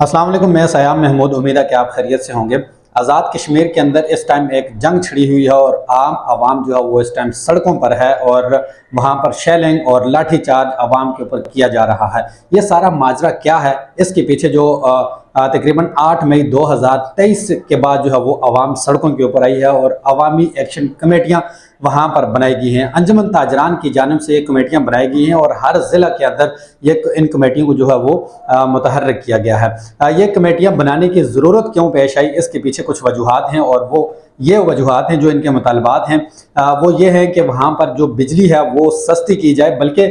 अस्सलाम वालेकुम, मैं सयाम महमूद। उम्मीद है कि आप खैरियत से होंगे। आज़ाद कश्मीर के अंदर इस टाइम एक जंग छिड़ी हुई है और आम आवाम जो है वो इस टाइम सड़कों पर है और वहाँ पर शेलिंग और लाठीचार्ज आवाम के ऊपर किया जा रहा है। ये सारा माजरा क्या है, इसके पीछे जो तकरीबन 8 मई 2023 के बाद जो है वो आवाम सड़कों के ऊपर आई है और अवामी एक्शन कमेटियाँ वहाँ पर बनाई गई हैं। अंजुमन ताजरान की जानिब से ये कमेटियाँ बनाई गई हैं और हर ज़िला के अंदर ये इन कमेटियों को जो है वो मुतहर्रिक किया गया है। ये कमेटियाँ बनाने की ज़रूरत क्यों पेश आई, इसके पीछे कुछ वजूहात हैं और वो ये वजूहात हैं जो इनके मुतालबात हैं वो ये हैं कि वहाँ पर जो बिजली है वो सस्ती की जाए, बल्कि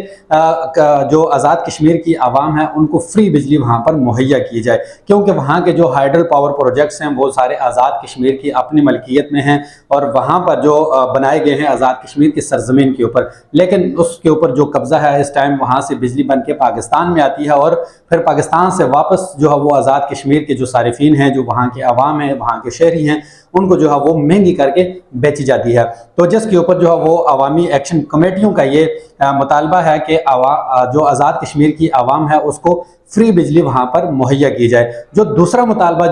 जो आज़ाद कश्मीर की आवाम है उनको फ्री बिजली वहाँ पर मुहैया की जाए, क्योंकि वहाँ के जो हाइडल पावर प्रोजेक्ट्स हैं वो सारे आज़ाद कश्मीर की अपनी मलकियत में हैं और वहाँ पर जो बनाए गए हैं आज़ाद कश्मीर की सरजमीन के ऊपर, लेकिन उसके ऊपर जो कब्ज़ा है इस टाइम वहाँ से बिजली बन के पाकिस्तान में आती है और फिर पाकिस्तान से वापस जो है वो आज़ाद कश्मीर के जो सारिफीन हैं, जो वहाँ के अवाम हैं, वहाँ के शहरी हैं, उनको जो है वो महंगी करके बेची जाती है। तो जिसके ऊपर जो है वो अवामी एक्शन कमेटियों का ये मुतालबा है कि जो आज़ाद कश्मीर की आवाम है उसको फ्री बिजली वहाँ पर मुहैया की जाए। जो दूसरा मुतालबा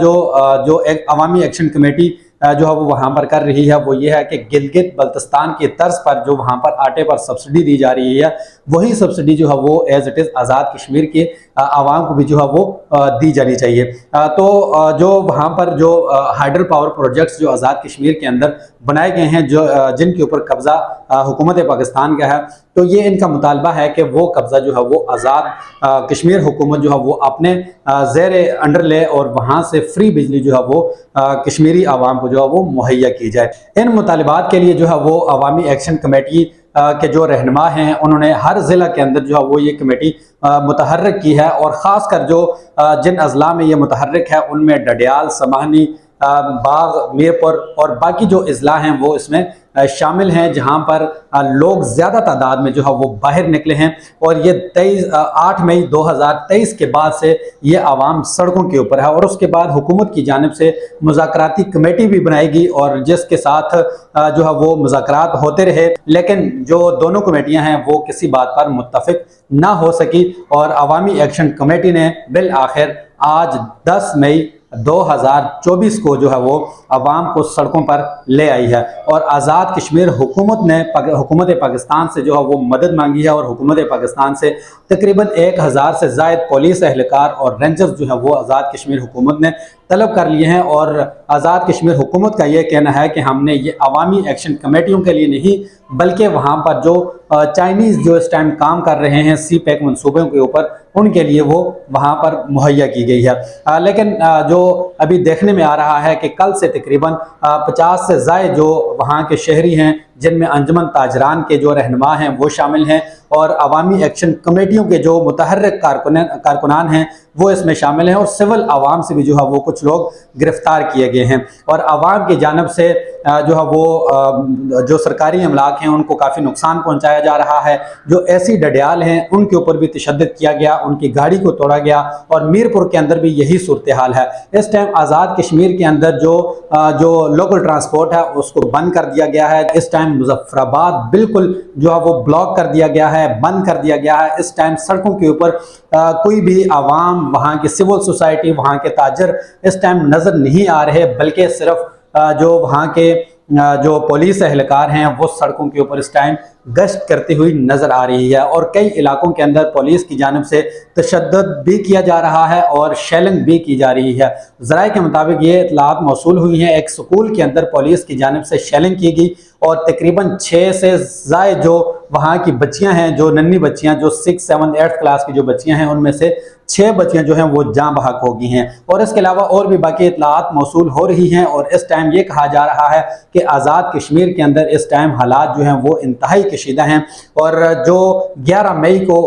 जो एक अवामी एक्शन कमेटी जो है वो वहाँ पर कर रही है वो ये है कि गिलगित बल्तिस्तान की तर्ज पर जो वहाँ पर आटे पर सब्सिडी दी जा रही है वही सब्सिडी जो है वो as it is Azad Kashmir के आवाम को भी जो है वो दी जानी चाहिए। तो जो वहाँ पर जो हाइडल पावर प्रोजेक्ट्स जो आज़ाद कश्मीर के अंदर बनाए गए हैं, जो जिनके ऊपर कब्ज़ा हुकूमत पाकिस्तान का है, तो ये इनका मुतालबा है कि वो कब्ज़ा जो है वो आज़ाद कश्मीर हुकूमत जो है वो अपने ज़ेर अंडर ले और वहाँ से फ्री बिजली जो है वो कश्मीरी आवाम को जो है वो मुहैया की जाए। इन मुतालबात के लिए जो है वो अवामी एक्शन कमेटी के जो रहनुमा हैं उन्होंने हर ज़िला के अंदर जो है वो ये कमेटी मुतहर्रिक की है और ख़ासकर जो जिन अजला में ये मुतहर्रिक है उनमें डडियाल, समाहनी, बाग, मीरपुर और बाकी जो अजला हैं वो इसमें शामिल हैं, जहां पर लोग ज़्यादा तादाद में जो है वो बाहर निकले हैं और ये 8 मई 2023 के बाद से ये आवाम सड़कों के ऊपर है और उसके बाद हुकूमत की जानिब से मुज़ाकराती कमेटी भी बनाएगी और जिसके साथ जो है वो मुज़ाकरात होते रहे, लेकिन जो दोनों कमेटियां हैं वो किसी बात पर मुत्तफिक ना हो सकी और अवामी एक्शन कमेटी ने बिल आखिर आज 10 मई 2024 को जो है वो अवाम को सड़कों पर ले आई है और आज़ाद कश्मीर हुकूमत ने हुकूमत पाकिस्तान से जो है वो मदद मांगी है और हुकूमत पाकिस्तान से तकरीबन 1000 से ज़ायद पुलिस एहलकार और रेंजर्स जो है वो आज़ाद कश्मीर हुकूमत ने तलब कर लिए हैं और आज़ाद कश्मीर हुकूमत का ये कहना है कि हमने ये अवामी एक्शन कमेटियों के लिए नहीं बल्कि वहाँ पर जो चाइनीज़ जो इस टाइम काम कर रहे हैं सी पैक मनसूबों के ऊपर उनके लिए वो वहाँ पर मुहैया की गई है। लेकिन जो अभी देखने में आ रहा है कि कल से तकरीबन 50 से ज़ायद जो वहाँ के शहरी हैं, जिनमें अंजुमन ताजरान के जो रहनुमा हैं वो शामिल हैं और अवामी एक्शन कमेटियों के जो मुतहर्रिक कारकुनान हैं वो इसमें शामिल हैं और सिविल आवाम से भी जो है वो कुछ लोग गिरफ्तार किए गए हैं और आवाम की जानिब से जो है वो जो सरकारी अमलाक हैं उनको काफ़ी नुकसान पहुंचाया जा रहा है। जो ऐसी डडियाल हैं उनके ऊपर भी तशद्दुद किया गया, उनकी गाड़ी को तोड़ा गया और मीरपुर के अंदर भी यही सूरत हाल है। इस टाइम आज़ाद कश्मीर के अंदर जो लोकल ट्रांसपोर्ट है उसको बंद कर दिया गया है। इस टाइम मुजफ्फराबाद बिल्कुल जो है वो ब्लॉक कर दिया गया है, बंद कर दिया गया है। इस टाइम सड़कों के ऊपर कोई भी आवाम, वहाँ की सिविल सोसाइटी, वहाँ के ताजर इस टाइम नज़र नहीं आ रहे, बल्कि सिर्फ जो वहाँ के जो पुलिस एहलकार हैं वो सड़कों के ऊपर इस टाइम गश्त करती हुई नज़र आ रही है और कई इलाकों के अंदर पुलिस की जानिब से तशद्दुद भी किया जा रहा है और शेलिंग भी की जा रही है। ज़राए के मुताबिक ये इतलात मौसूल हुई हैं, एक स्कूल के अंदर पुलिस की जानिब से शेलिंग की गई और तकरीबन 6 से ज़ायद जो वहाँ की बच्चियाँ हैं, जो नन्ही बच्चियाँ, जो 6, 7, 8 क्लास की जो बच्चियाँ हैं उनमें से 6 बच्चियाँ जो हैं वो जाँ बहक हो गई हैं और इसके अलावा और भी बाकी इतलात मौसूल हो रही हैं और इस टाइम ये कहा जा रहा है कि आज़ाद कश्मीर के अंदर इस टाइम हालात जो हैं वो इंतहाई कशीदा हैं और जो 11 मई को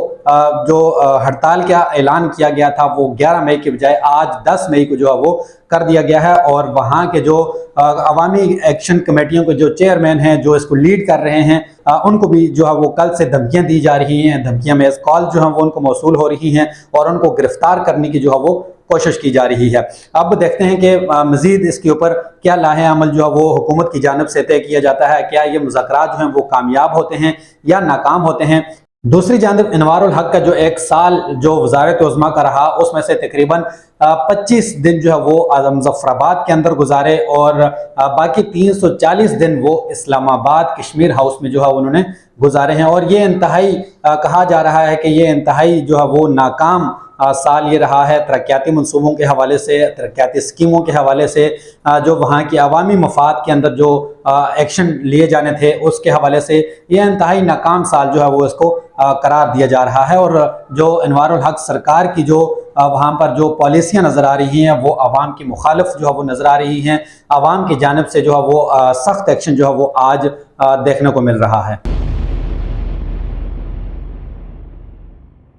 जो हड़ताल का ऐलान किया गया था वो 11 मई के बजाय आज 10 मई को जो है वो कर दिया गया है और वहाँ के जो अवामी एक्शन कमेटियों के जो चेयरमैन हैं जो इसको लीड कर रहे हैं उनको भी जो है वो कल से धमकियां दी जा रही हैं, धमकियां में कॉल जो हैं वो उनको मौसूल हो रही हैं और उनको गिरफ्तार करने की जो है वो कोशिश की जा रही है। अब देखते हैं कि मज़ीद इसके ऊपर क्या लाहे अमल जो है वो हुकूमत की जानिब से तय किया जाता है, क्या ये मुज़ाकरात जो हैं वो कामयाब होते हैं या नाकाम होते हैं। दूसरी जानब अनवारुल हक का जो एक साल जो वजारत उज़्मा का रहा, उसमें से तकरीबन 25 दिन जो है वो मुज़फ़्फ़राबाद के अंदर गुजारे और बाकी 340 दिन वो इस्लामाबाद कश्मीर हाउस में जो है उन्होंने गुजारे हैं। और ये इंतहाई कहा जा रहा है कि ये इंतहाई जो है वो नाकाम साल ये रहा है तरक्याती मंसूबों के हवाले से, तरक्याती स्कीमों के हवाले से, जो वहाँ की अवामी मफाद के अंदर जो एक्शन लिए जाने थे उसके हवाले से ये इंतहाई नाकाम साल जो है वो इसको करार दिया जा रहा है। और जो अनवारुल हक सरकार की जो वहाँ पर जो पॉलिसियाँ नज़र आ रही हैं वो आवाम की मुखालिफ जो है वो नज़र आ रही हैं, आवाम की जानिब से जो है वो सख्त एक्शन जो है वो आज देखने को मिल रहा है।